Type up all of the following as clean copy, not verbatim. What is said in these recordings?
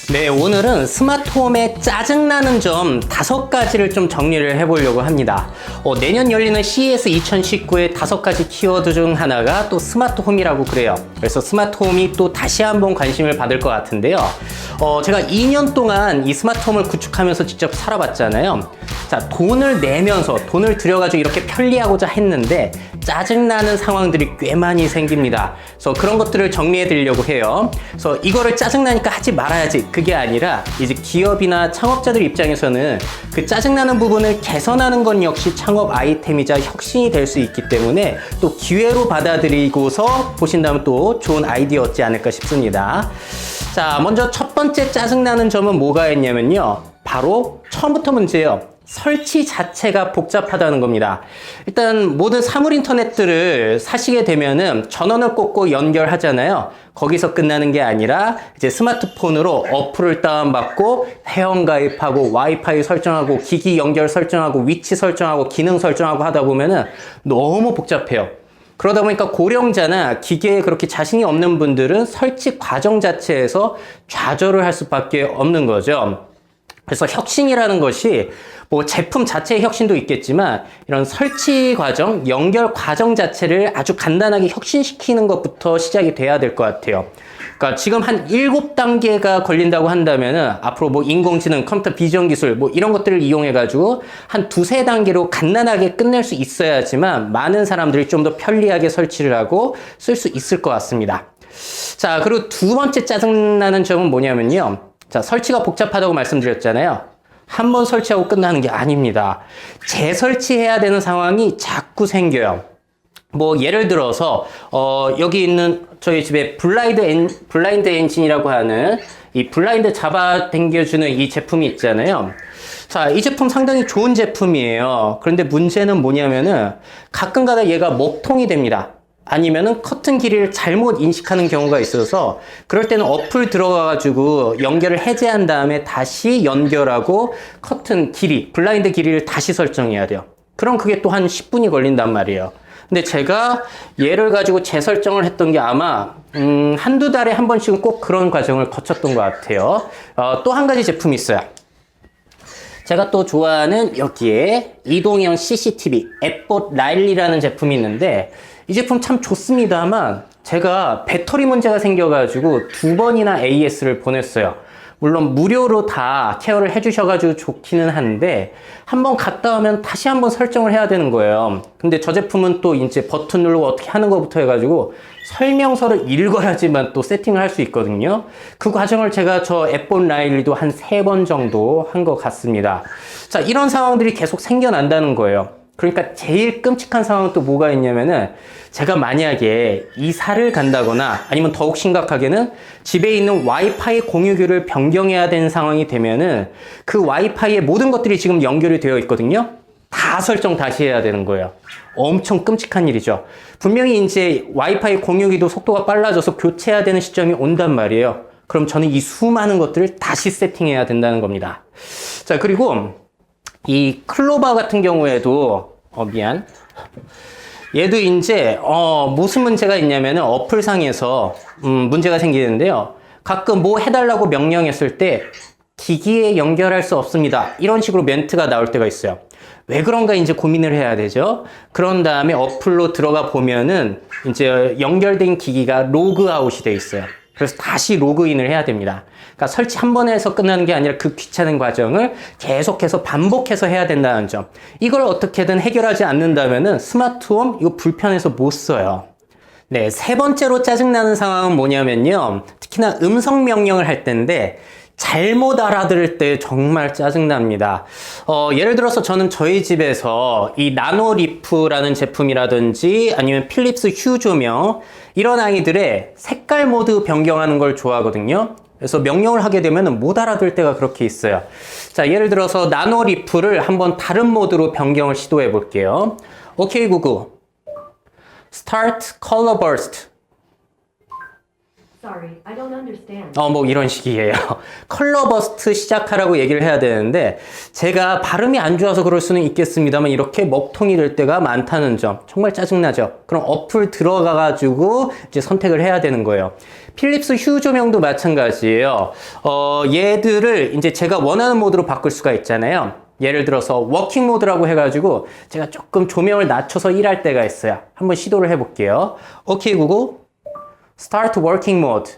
네, 오늘은 스마트홈의 짜증나는 점 5가지를 좀 정리를 해보려고 합니다. 내년 열리는 CES 2019의 5가지 키워드 중 하나가 또 스마트홈이라고 그래요. 그래서 스마트홈이 또 다시 한번 관심을 받을 것 같은데요. 제가 2년 동안 이 스마트홈을 구축하면서 직접 살아봤잖아요. 자, 돈을 내면서 돈을 들여가지고 이렇게 편리하고자 했는데 짜증나는 상황들이 꽤 많이 생깁니다. 그래서 그런 것들을 정리해 드리려고 해요. 그래서 이거를 짜증나니까 하지 말아야지, 그게 아니라 이제 기업이나 창업자들 입장에서는 그 짜증나는 부분을 개선하는 건 역시 창업 아이템이자 혁신이 될 수 있기 때문에 또 기회로 받아들이고서 보신다면 또 좋은 아이디어였지 않을까 싶습니다. 자, 먼저 첫 번째 짜증나는 점은 뭐가 있냐면요, 바로 처음부터 문제예요. 설치 자체가 복잡하다는 겁니다. 일단 모든 사물 인터넷들을 사시게 되면은 전원을 꽂고 연결하잖아요. 거기서 끝나는 게 아니라 이제 스마트폰으로 어플을 다운받고 회원 가입하고 와이파이 설정하고 기기 연결 설정하고 위치 설정하고 기능 설정하고 하다 보면은 너무 복잡해요. 그러다 보니까 고령자나 기계에 그렇게 자신이 없는 분들은 설치 과정 자체에서 좌절을 할 수밖에 없는 거죠. 그래서 혁신이라는 것이 뭐 제품 자체의 혁신도 있겠지만 이런 설치 과정, 연결 과정 자체를 아주 간단하게 혁신시키는 것부터 시작이 돼야 될 것 같아요. 그러니까 지금 한 7단계가 걸린다고 한다면은 앞으로 뭐 인공지능, 컴퓨터 비전 기술 뭐 이런 것들을 이용해 가지고 한 2-3단계로 간단하게 끝낼 수 있어야지만 많은 사람들이 좀 더 편리하게 설치를 하고 쓸 수 있을 것 같습니다. 자, 그리고 두 번째 짜증나는 점은 뭐냐면요. 자, 설치가 복잡하다고 말씀드렸잖아요. 한 번 설치하고 끝나는 게 아닙니다. 재설치해야 되는 상황이 자꾸 생겨요. 뭐 예를 들어서 여기 있는 저희 집에 블라인드 엔진이라고 하는 이 블라인드 잡아당겨주는 이 제품이 있잖아요. 자, 이 제품 상당히 좋은 제품이에요. 그런데 문제는 뭐냐면은 가끔가다 얘가 먹통이 됩니다. 아니면은 커튼 길이를 잘못 인식하는 경우가 있어서 그럴 때는 어플 들어가가지고 연결을 해제한 다음에 다시 연결하고 커튼 길이, 블라인드 길이를 다시 설정해야 돼요. 그럼 그게 또 한 10분이 걸린단 말이에요. 근데 제가 얘를 가지고 재설정을 했던 게 아마 한두 달에 한 번씩은 꼭 그런 과정을 거쳤던 것 같아요. 또 한 가지 제품이 있어요. 제가 또 좋아하는 여기에 이동형 CCTV 앱봇 라일리라는 제품이 있는데 이 제품 참 좋습니다만 제가 배터리 문제가 생겨가지고 2번이나 AS를 보냈어요. 물론 무료로 다 케어를 해주셔가지고 좋기는 한데 한번 갔다 오면 다시 한번 설정을 해야 되는 거예요. 근데 저 제품은 또 이제 버튼 누르고 어떻게 하는 것부터 해가지고 설명서를 읽어야지만 또 세팅을 할 수 있거든요. 그 과정을 제가 저 앱본 라일리도 한 3번 정도 한 것 같습니다. 자, 이런 상황들이 계속 생겨난다는 거예요. 그러니까 제일 끔찍한 상황은 또 뭐가 있냐면은 제가 만약에 이사를 간다거나 아니면 더욱 심각하게는 집에 있는 와이파이 공유기를 변경해야 되는 상황이 되면은 그 와이파이에 모든 것들이 지금 연결이 되어 있거든요. 다 설정 다시 해야 되는 거예요. 엄청 끔찍한 일이죠. 분명히 이제 와이파이 공유기도 속도가 빨라져서 교체해야 되는 시점이 온단 말이에요. 그럼 저는 이 수많은 것들을 다시 세팅해야 된다는 겁니다. 자, 그리고 이 클로바 같은 경우에도 얘도 이제 무슨 문제가 있냐면은 어플상에서 문제가 생기는데요. 가끔 뭐 해달라고 명령했을 때 기기에 연결할 수 없습니다. 이런 식으로 멘트가 나올 때가 있어요. 왜 그런가 이제 고민을 해야 되죠. 그런 다음에 어플로 들어가 보면은 이제 연결된 기기가 로그아웃이 돼 있어요. 그래서 다시 로그인을 해야 됩니다. 그러니까 설치 한 번에 해서 끝나는 게 아니라 그 귀찮은 과정을 계속해서 반복해서 해야 된다는 점. 이걸 어떻게든 해결하지 않는다면은 스마트홈 이거 불편해서 못 써요. 네, 세 번째로 짜증나는 상황은 뭐냐면요. 특히나 음성 명령을 할 때인데 잘못 알아들을 때 정말 짜증납니다. 예를 들어서 저는 저희 집에서 이 나노리프라는 제품이라든지 아니면 필립스 휴 조명 이런 아이들의 색깔 모드 변경하는 걸 좋아하거든요. 그래서 명령을 하게 되면 못 알아들 때가 그렇게 있어요. 자, 예를 들어서 나노리프를 한번 다른 모드로 변경을 시도해 볼게요. 오케이 구글 Start Color Burst. Sorry, I don't understand. 뭐 이런 식이에요. 컬러 버스트 시작하라고 얘기를 해야 되는데 제가 발음이 안 좋아서 그럴 수는 있겠습니다만 이렇게 먹통이 될 때가 많다는 점 정말 짜증나죠. 그럼 어플 들어가 가지고 이제 선택을 해야 되는 거예요. 필립스 휴 조명도 마찬가지예요. 얘들을 이제 제가 원하는 모드로 바꿀 수가 있잖아요. 예를 들어서 워킹 모드라고 해가지고 제가 조금 조명을 낮춰서 일할 때가 있어요. 한번 시도를 해볼게요. 오케이 구글, Start Working Mode.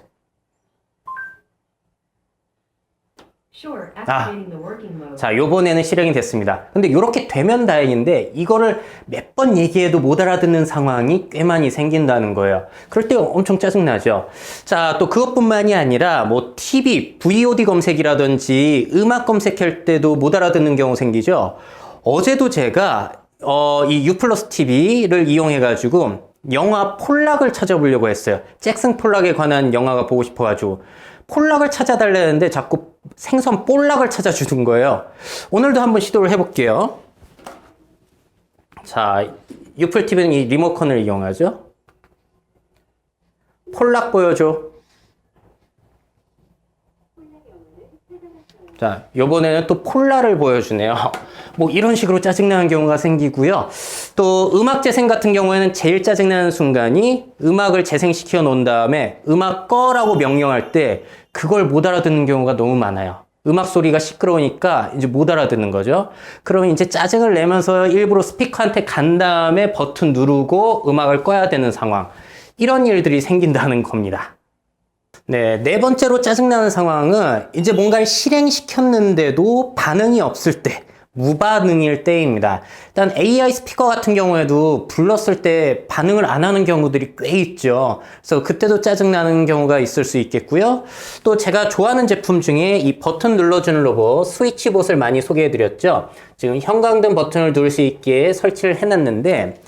자, 요번에는 실행이 됐습니다. 근데 이렇게 되면 다행인데 이거를 몇 번 얘기해도 못 알아듣는 상황이 꽤 많이 생긴다는 거예요. 그럴 때 엄청 짜증나죠. 자, 또 그것뿐만이 아니라 뭐 TV, VOD 검색이라든지 음악 검색할 때도 못 알아듣는 경우 생기죠. 어제도 제가 이 U 플러스 TV를 이용해 가지고 영화 폴락을 찾아보려고 했어요. 잭슨 폴락에 관한 영화가 보고 싶어가지고 폴락을 찾아달라는데 자꾸 생선 볼락을 찾아주는 거예요. 오늘도 한번 시도를 해볼게요. 자, 유플 TV는 이 리모컨을 이용하죠. 폴락 보여줘. 자, 요번에는 또 폴라를 보여주네요. 뭐 이런 식으로 짜증나는 경우가 생기고요. 또 음악 재생 같은 경우에는 제일 짜증나는 순간이 음악을 재생시켜 놓은 다음에 음악 꺼라고 명령할 때 그걸 못 알아듣는 경우가 너무 많아요. 음악 소리가 시끄러우니까 이제 못 알아듣는 거죠. 그러면 이제 짜증을 내면서 일부러 스피커한테 간 다음에 버튼 누르고 음악을 꺼야 되는 상황. 이런 일들이 생긴다는 겁니다. 네, 네 번째로 짜증나는 상황은 이제 뭔가를 실행시켰는데도 반응이 없을 때, 무반응일 때입니다. 일단 AI 스피커 같은 경우에도 불렀을 때 반응을 안 하는 경우들이 꽤 있죠. 그래서 그때도 짜증나는 경우가 있을 수 있겠고요. 또 제가 좋아하는 제품 중에 이 버튼 눌러주는 로봇, 스위치봇을 많이 소개해드렸죠. 지금 형광등 버튼을 누를 수 있게 설치를 해놨는데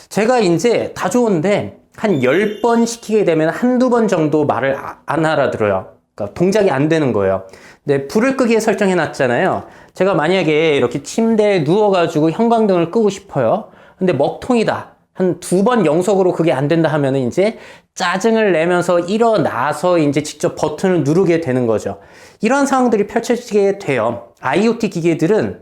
제가 이제 다 좋은데 한 10번 시키게 되면 한두 번 정도 말을 안 알아들어요. 그러니까 동작이 안 되는 거예요. 근데 불을 끄기에 설정해 놨잖아요. 제가 만약에 이렇게 침대에 누워가지고 형광등을 끄고 싶어요. 근데 먹통이다. 한 2번 연속으로 그게 안 된다 하면은 이제 짜증을 내면서 일어나서 이제 직접 버튼을 누르게 되는 거죠. 이런 상황들이 펼쳐지게 돼요. IoT 기계들은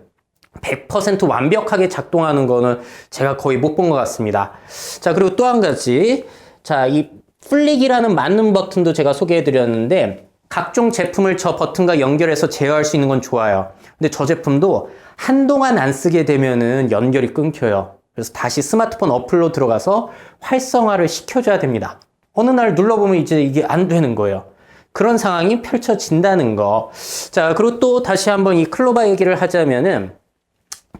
100% 완벽하게 작동하는 거는 제가 거의 못 본 것 같습니다. 자, 그리고 또 한 가지. 자, 이 플릭이라는 맞는 버튼도 제가 소개해 드렸는데 각종 제품을 저 버튼과 연결해서 제어할 수 있는 건 좋아요. 근데 저 제품도 한동안 안 쓰게 되면은 연결이 끊겨요. 그래서 다시 스마트폰 어플로 들어가서 활성화를 시켜줘야 됩니다. 어느 날 눌러보면 이제 이게 안 되는 거예요. 그런 상황이 펼쳐진다는 거. 자, 그리고 또 다시 한번 이 클로바 얘기를 하자면은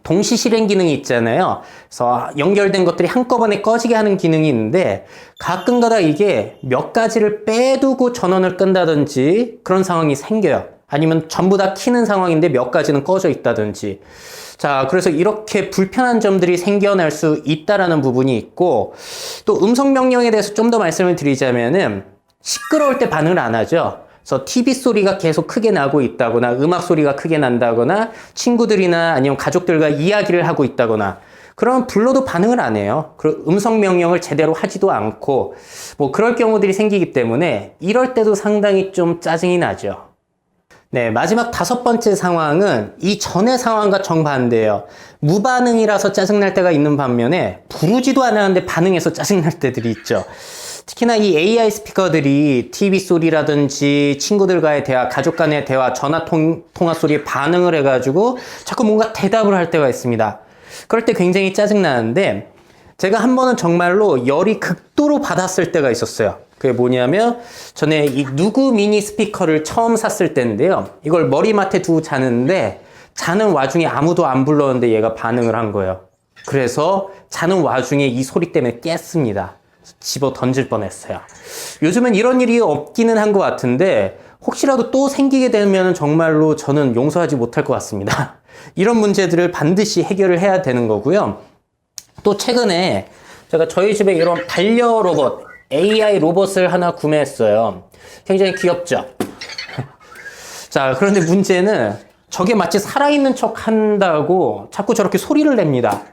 동시 실행 기능이 있잖아요. 그래서 연결된 것들이 한꺼번에 꺼지게 하는 기능이 있는데 가끔가다 이게 몇 가지를 빼두고 전원을 끈다든지 그런 상황이 생겨요. 아니면 전부 다 켜는 상황인데 몇 가지는 꺼져 있다든지. 자, 그래서 이렇게 불편한 점들이 생겨날 수 있다라는 부분이 있고 또 음성 명령에 대해서 좀 더 말씀을 드리자면은 시끄러울 때 반응을 안 하죠. 그래서 TV 소리가 계속 크게 나고 있다거나 음악 소리가 크게 난다거나 친구들이나 아니면 가족들과 이야기를 하고 있다거나 그러면 불러도 반응을 안 해요. 그리고 음성 명령을 제대로 하지도 않고 뭐 그럴 경우들이 생기기 때문에 이럴 때도 상당히 좀 짜증이 나죠. 네, 마지막 5번째 상황은 이 전의 상황과 정반대예요. 무반응이라서 짜증날 때가 있는 반면에 부르지도 않았는데 반응해서 짜증날 때들이 있죠. 특히나 이 AI 스피커들이 TV 소리라든지 친구들과의 대화, 가족 간의 대화, 전화 통화 소리에 반응을 해가지고 자꾸 뭔가 대답을 할 때가 있습니다. 그럴 때 굉장히 짜증나는데 제가 한 번은 정말로 열이 극도로 받았을 때가 있었어요. 그게 뭐냐면 전에 이 누구 미니 스피커를 처음 샀을 때인데요. 이걸 머리맡에 두고 자는데 자는 와중에 아무도 안 불렀는데 얘가 반응을 한 거예요. 그래서 자는 와중에 이 소리 때문에 깼습니다. 집어 던질 뻔했어요. 요즘은 이런 일이 없기는 한 것 같은데 혹시라도 또 생기게 되면 정말로 저는 용서하지 못할 것 같습니다. 이런 문제들을 반드시 해결을 해야 되는 거고요. 또 최근에 제가 저희 집에 이런 반려 로봇, AI 로봇을 하나 구매했어요. 굉장히 귀엽죠? 자, 그런데 문제는 저게 마치 살아있는 척 한다고 자꾸 저렇게 소리를 냅니다.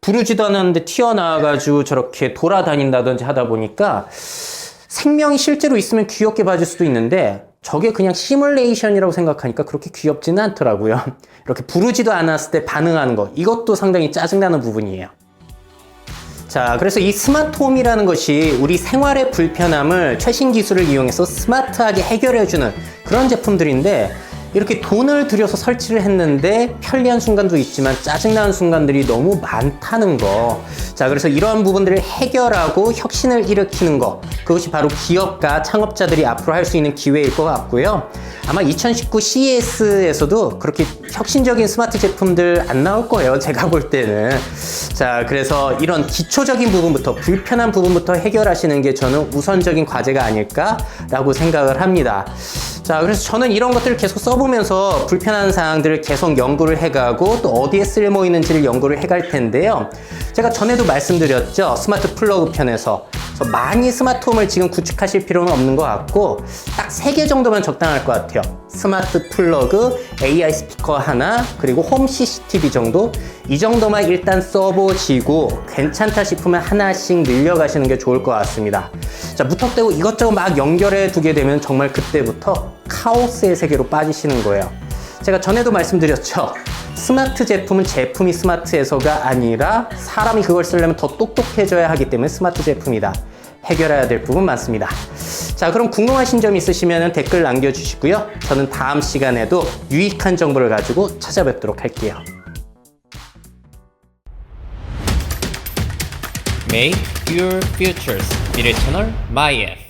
부르지도 않았는데 튀어나와가지고 저렇게 돌아다닌다든지 하다 보니까 생명이 실제로 있으면 귀엽게 봐줄 수도 있는데 저게 그냥 시뮬레이션이라고 생각하니까 그렇게 귀엽지는 않더라고요. 이렇게 부르지도 않았을 때 반응하는 거, 이것도 상당히 짜증나는 부분이에요. 자, 그래서 이 스마트홈이라는 것이 우리 생활의 불편함을 최신 기술을 이용해서 스마트하게 해결해주는 그런 제품들인데, 이렇게 돈을 들여서 설치를 했는데 편리한 순간도 있지만 짜증나는 순간들이 너무 많다는 거. 자, 그래서 이러한 부분들을 해결하고 혁신을 일으키는 거, 그것이 바로 기업과 창업자들이 앞으로 할 수 있는 기회일 것 같고요. 아마 2019 CES에서도 그렇게 혁신적인 스마트 제품들 안 나올 거예요, 제가 볼 때는. 자, 그래서 이런 기초적인 부분부터, 불편한 부분부터 해결하시는 게 저는 우선적인 과제가 아닐까라고 생각을 합니다. 자, 그래서 저는 이런 것들을 계속 써보면서 불편한 사항들을 계속 연구를 해가고 또 어디에 쓸모 있는지를 연구를 해갈 텐데요. 제가 전에도 말씀드렸죠, 스마트 플러그 편에서. 그래서 많이 스마트홈을 지금 구축하실 필요는 없는 것 같고 딱 3개 정도면 적당할 것 같아요. 스마트 플러그, AI 스피커 하나, 그리고 홈 CCTV 정도, 이 정도만 일단 써보시고 괜찮다 싶으면 하나씩 늘려가시는 게 좋을 것 같습니다. 자, 무턱대고 이것저것 막 연결해 두게 되면 정말 그때부터 카오스의 세계로 빠지시는 거예요. 제가 전에도 말씀드렸죠, 스마트 제품은 제품이 스마트해서가 아니라 사람이 그걸 쓰려면 더 똑똑해져야 하기 때문에 스마트 제품이다. 해결해야 될 부분 많습니다. 자, 그럼 궁금하신 점 있으시면 댓글 남겨주시고요. 저는 다음 시간에도 유익한 정보를 가지고 찾아뵙도록 할게요. Make your futures. 미래 채널 마이F.